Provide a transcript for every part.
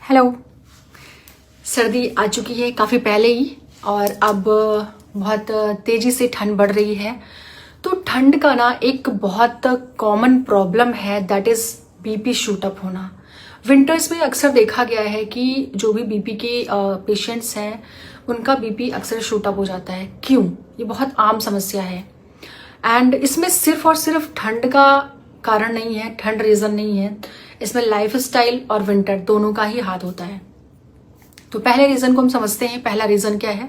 Hello. सर्दी आ चुकी है काफ़ी पहले ही और अब बहुत तेज़ी से ठंड बढ़ रही है। तो ठंड का ना एक बहुत कॉमन प्रॉब्लम है, that is BP shoot up होना। विंटर्स में अक्सर देखा गया है कि जो भी बीपी के पेशेंट्स हैं उनका बीपी अक्सर शूट अप हो जाता है। क्यों? ये बहुत आम समस्या है एंड इसमें सिर्फ और सिर्फ ठंड का कारण नहीं है, ठंड रीज़न नहीं है। इसमें लाइफस्टाइल और विंटर दोनों का ही हाथ होता है। तो पहले रीजन को हम समझते हैं। पहला रीजन क्या है?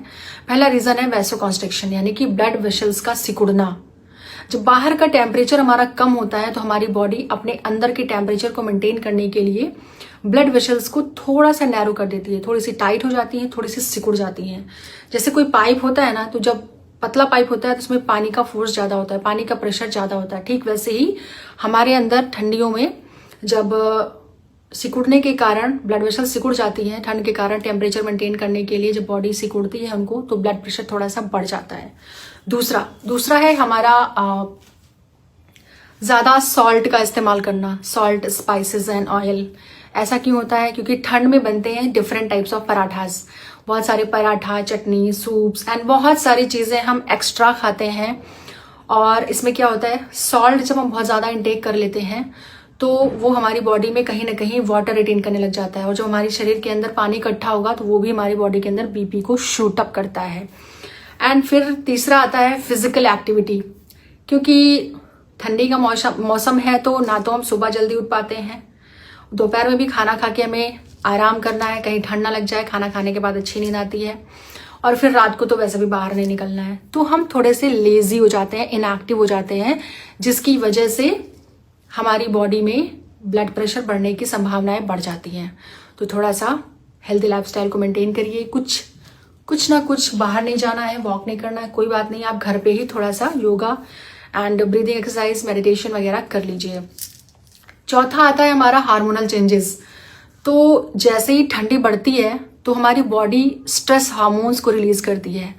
पहला रीजन है वैसोकॉन्स्ट्रिक्शन, यानी कि ब्लड वेसल्स का सिकुड़ना। जब बाहर का टेम्परेचर हमारा कम होता है तो हमारी बॉडी अपने अंदर के टेम्परेचर को मेंटेन करने के लिए ब्लड वेसल्स को थोड़ा सा नैरो कर देती है, थोड़ी सी टाइट हो जाती है, थोड़ी सी सिकुड़ जाती है। जैसे कोई पाइप होता है ना, तो जब पतला पाइप होता है तो उसमें पानी का फोर्स ज्यादा होता है, पानी का प्रेशर ज्यादा होता है। ठीक वैसे ही हमारे अंदर ठंडियों में जब सिकुड़ने के कारण ब्लड वेसल सिकुड़ जाती हैं, ठंड के कारण टेम्परेचर मेंटेन करने के लिए जब बॉडी सिकुड़ती है उनको, तो ब्लड प्रेशर थोड़ा सा बढ़ जाता है। दूसरा है हमारा ज्यादा सॉल्ट का इस्तेमाल करना, सॉल्ट, स्पाइसेस एंड ऑयल। ऐसा क्यों होता है? क्योंकि ठंड में बनते हैं डिफरेंट टाइप्स ऑफ पराठास, बहुत सारे पराठा, चटनी, सूप्स एंड बहुत सारी चीजें हम एक्स्ट्रा खाते हैं। और इसमें क्या होता है, सॉल्ट जब हम बहुत ज्यादा इंटेक कर लेते हैं तो वो हमारी बॉडी में कहीं ना कहीं वाटर रिटेन करने लग जाता है, और जो हमारे शरीर के अंदर पानी इकट्ठा होगा तो वो भी हमारी बॉडी के अंदर बीपी को शूट अप करता है। एंड फिर तीसरा आता है फिजिकल एक्टिविटी। क्योंकि ठंडी का मौसम है तो ना तो हम सुबह जल्दी उठ पाते हैं, दोपहर में भी खाना खा के हमें आराम करना है, कहीं ठंड ना लग जाए, खाना खाने के बाद अच्छी नींद आती है, और फिर रात को तो वैसे भी बाहर नहीं निकलना है। तो हम थोड़े से लेजी हो जाते हैं, इनएक्टिव हो जाते हैं, जिसकी वजह से हमारी बॉडी में ब्लड प्रेशर बढ़ने की संभावनाएं बढ़ जाती हैं। तो थोड़ा सा हेल्दी लाइफस्टाइल को मेंटेन करिए। कुछ ना कुछ बाहर नहीं जाना है, वॉक नहीं करना है, कोई बात नहीं, आप घर पे ही थोड़ा सा yoga and breathing exercise, meditation वगैरह कर लीजिए। चौथा आता है हमारा हार्मोनल चेंजेस। तो जैसे ही ठंडी बढ़ती है तो हमारी बॉडी स्ट्रेस हार्मोन्स को रिलीज करती है।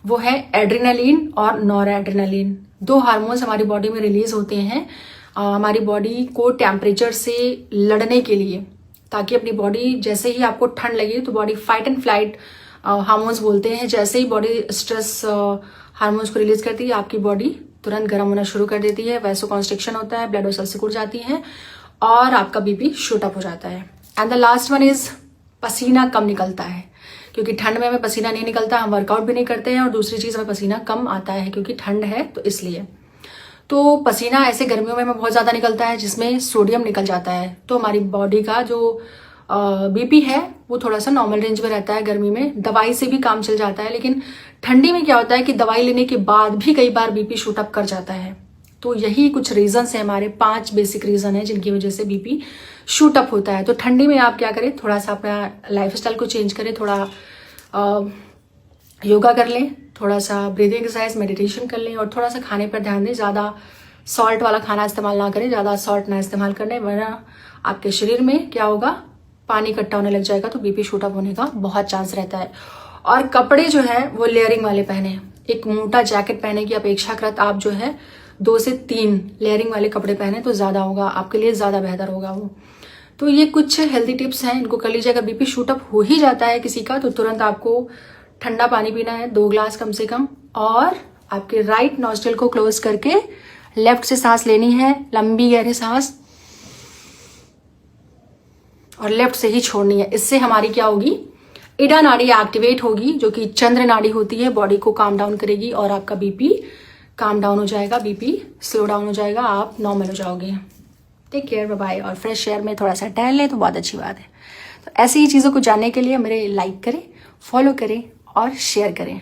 वो है एड्रेनालिन और नॉर एड्रेनालिन। दो हार्मोन्स हमारी बॉडी में रिलीज होते हैं हमारी बॉडी को टेम्परेचर से लड़ने के लिए, ताकि अपनी बॉडी, जैसे ही आपको ठंड लगे तो body fight and flight hormones बोलते हैं, जैसे ही बॉडी स्ट्रेस हार्मोन्स को रिलीज करती है आपकी बॉडी तुरंत गर्म होना शुरू कर देती है, वैसोकॉन्स्ट्रिक्शन होता है, ब्लड वेसल सिकुड़ जाती हैं और आपका बीपी शूट अप हो जाता है। And the last one is पसीना कम निकलता है। क्योंकि ठंड में हमें पसीना नहीं निकलता, हम वर्कआउट भी नहीं करते हैं, और दूसरी चीज हमें पसीना कम आता है क्योंकि ठंड है, तो इसलिए। तो पसीना ऐसे गर्मियों में हमें बहुत ज्यादा निकलता है जिसमें सोडियम निकल जाता है, तो हमारी बॉडी का जो बीपी है वो थोड़ा सा नॉर्मल रेंज में रहता है। गर्मी में दवाई से भी काम चल जाता है, लेकिन ठंडी में क्या होता है कि दवाई लेने के बाद भी कई बार बीपी शूट अप कर जाता है। तो यही कुछ रीजंस है, हमारे 5 बेसिक रीजन है जिनकी वजह से बीपी शूट अप होता है। तो ठंडी में आप क्या करें, थोड़ा सा अपना लाइफस्टाइल को चेंज करें, थोड़ा योगा कर लें, थोड़ा सा ब्रीदिंग एक्सरसाइज, मेडिटेशन कर लें, और थोड़ा सा खाने पर ध्यान दें। ज़्यादा सॉल्ट वाला खाना इस्तेमाल ना करें, ज़्यादा सॉल्ट ना इस्तेमाल करें, वरना आपके शरीर में क्या होगा, पानी इकट्ठा होने लग जाएगा, तो बीपी शूट अप होने का बहुत चांस रहता है। और कपड़े जो है वो लेयरिंग वाले पहने। एक मोटा जैकेट पहने की अपेक्षाकृत आप जो है 2 से 3 लेयरिंग वाले कपड़े पहने तो ज़्यादा होगा, आपके लिए ज़्यादा बेहतर होगा वो। तो ये कुछ हेल्दी टिप्स हैं, इनको कर लीजिए। अगर बीपी शूट अप हो ही जाता है किसी का तो तुरंत आपको ठंडा पानी पीना है, 2 ग्लास कम से कम, और आपके राइट नॉस्ट्रिल को क्लोज करके लेफ्ट से सांस लेनी है, लंबी गहरी सांस, और लेफ्ट से ही छोड़नी है। इससे हमारी क्या होगी, इडा नाड़ी एक्टिवेट होगी, जो कि चंद्र नाड़ी होती है, बॉडी को काम डाउन करेगी और आपका बीपी काम डाउन हो जाएगा, बीपी स्लो डाउन हो जाएगा, आप नॉर्मल हो जाओगे। Take care, bye bye. और फ्रेश एयर में थोड़ा सा टहल लें तो बहुत अच्छी बात है। तो ऐसी ही चीज़ों को जानने के लिए मेरे लाइक करें, फॉलो करें और शेयर करें।